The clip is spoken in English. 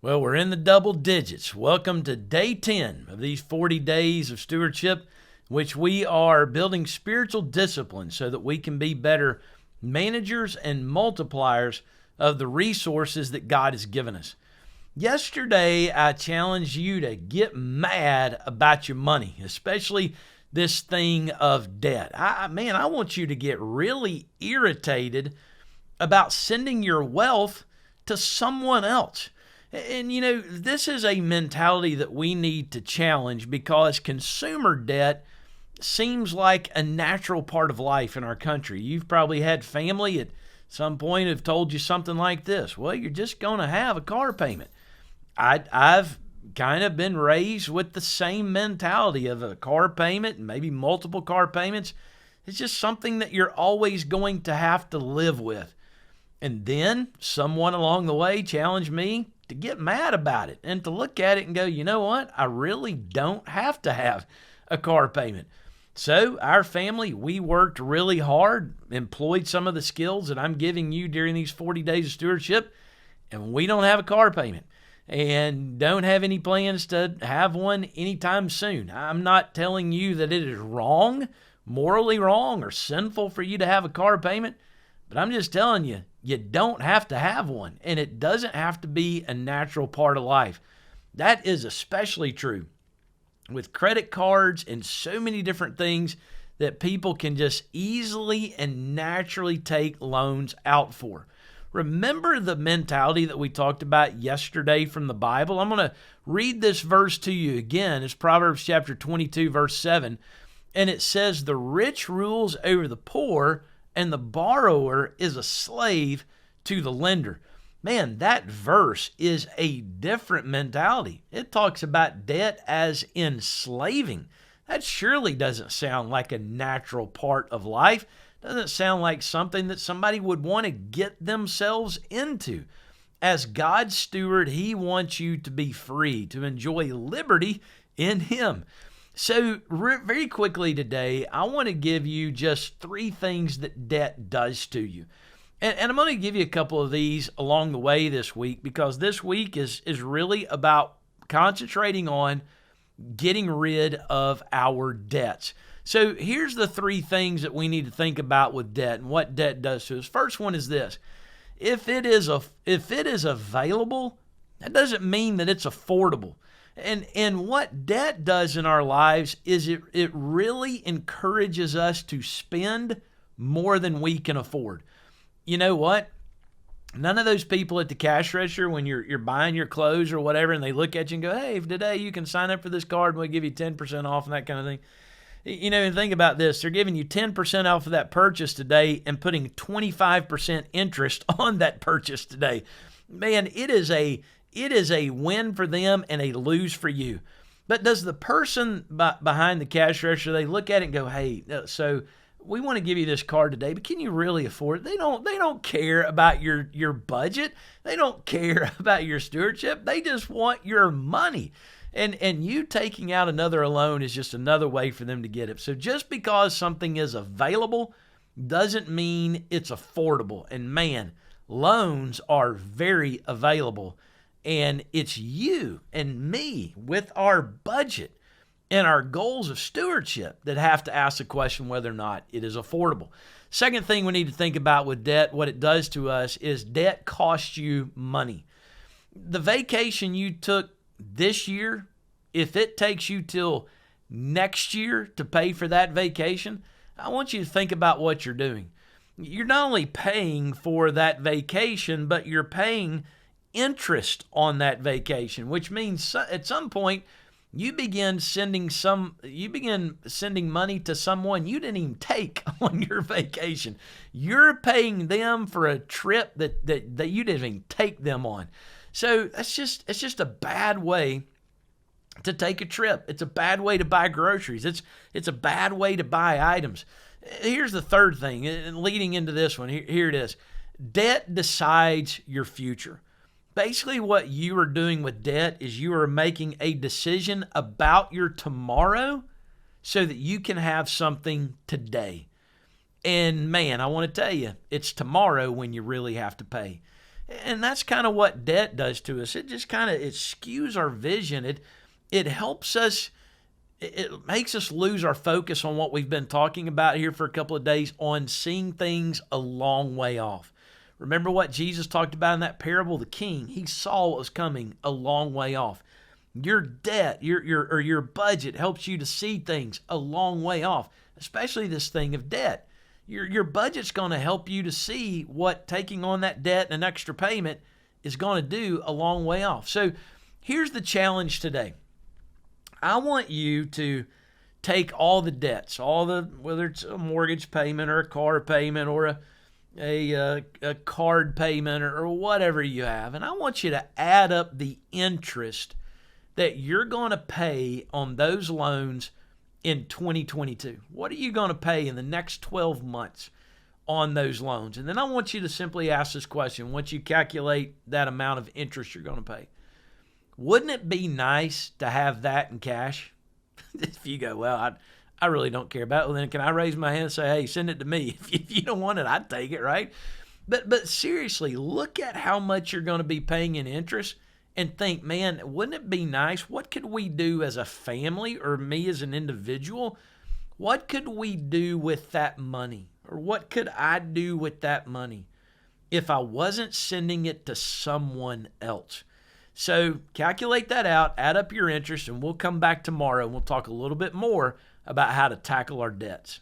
Well, we're in the double digits. Welcome to day 10 of these 40 days of stewardship, which we are building spiritual discipline so that we can be better managers and multipliers of the resources that God has given us. Yesterday, I challenged you to get mad about your money, especially this thing of debt. I want you to get really irritated about sending your wealth to someone else. And this is a mentality that we need to challenge because consumer debt seems like a natural part of life in our country. You've probably had family at some point have told you something like this. Well, you're just going to have a car payment. I've kind of been raised with the same mentality of a car payment and maybe multiple car payments. It's just something that you're always going to have to live with. And then someone along the way challenged me to get mad about it and to look at it and go, you know what? I really don't have to have a car payment. So our family, we worked really hard, employed some of the skills that I'm giving you during these 40 days of stewardship, and we don't have a car payment and don't have any plans to have one anytime soon. I'm not telling you that it is wrong, morally wrong, or sinful for you to have a car payment, but I'm just telling you, you don't have to have one, and it doesn't have to be a natural part of life. That is especially true with credit cards and so many different things that people can just easily and naturally take loans out for. Remember the mentality that we talked about yesterday from the Bible? I'm going to read this verse to you again. It's Proverbs chapter 22, verse 7, and it says, "The rich rules over the poor, and the borrower is a slave to the lender." Man, that verse is a different mentality. It talks about debt as enslaving. That surely doesn't sound like a natural part of life. Doesn't sound like something that somebody would want to get themselves into. As God's steward, He wants you to be free, to enjoy liberty in Him. So very quickly today, I want to give you just 3 things that debt does to you. And I'm going to give you a couple of these along the way this week because this week is really about concentrating on getting rid of our debts. So here's the 3 things that we need to think about with debt and what debt does to us. First one is this. If it is available, that doesn't mean that it's affordable. And what debt does in our lives is it really encourages us to spend more than we can afford. You know what? None of those people at the cash register when you're buying your clothes or whatever, and they look at you and go, "Hey, today you can sign up for this card and we'll give you 10% off," and that kind of thing. And think about this. They're giving you 10% off of that purchase today and putting 25% interest on that purchase today. Man, it is a win for them and a lose for you. But does the person behind the cash register, they look at it and go, "Hey, so we want to give you this card today, but can you really afford it?" They don't care about your budget. They don't care about your stewardship. They just want your money. And you taking out another loan is just another way for them to get it. So just because something is available doesn't mean it's affordable. And man, loans are very available. And it's you and me with our budget and our goals of stewardship that have to ask the question whether or not it is affordable. Second thing we need to think about with debt, what it does to us, is debt costs you money. The vacation you took this year, if it takes you till next year to pay for that vacation, I want you to think about what you're doing. You're not only paying for that vacation, but you're paying interest on that vacation, which means at some point you begin sending money to someone you didn't even take on your vacation. You're paying them for a trip that you didn't even take them on. So it's just a bad way to take a trip. It's a bad way to buy groceries. It's a bad way to buy items. Here's the third thing, and leading into this one. Here it is. Debt decides your future. Basically, what you are doing with debt is you are making a decision about your tomorrow so that you can have something today. And man, I want to tell you, it's tomorrow when you really have to pay. And that's kind of what debt does to us. It just kind of, it skews our vision. It helps us, it makes us lose our focus on what we've been talking about here for a couple of days, on seeing things a long way off. Remember what Jesus talked about in that parable? The king, he saw what was coming a long way off. Your debt, your budget helps you to see things a long way off, especially this thing of debt. Your budget's going to help you to see what taking on that debt and an extra payment is going to do a long way off. So here's the challenge today. I want you to take all the debts, whether it's a mortgage payment or a car payment or a card payment or whatever you have, and I want you to add up the interest that you're going to pay on those loans in 2022. What are you going to pay in the next 12 months on those loans? And then I want you to simply ask this question once you calculate that amount of interest you're going to pay. Wouldn't it be nice to have that in cash? If you go, well, I really don't care about it, well, then can I raise my hand and say, hey, send it to me? If you don't want it, I'd take it, right? But seriously, look at how much you're going to be paying in interest and think, man, wouldn't it be nice? What could we do as a family, or me as an individual? What could we do with that money? Or what could I do with that money if I wasn't sending it to someone else? So calculate that out, add up your interest, and we'll come back tomorrow and we'll talk a little bit more about how to tackle our debts.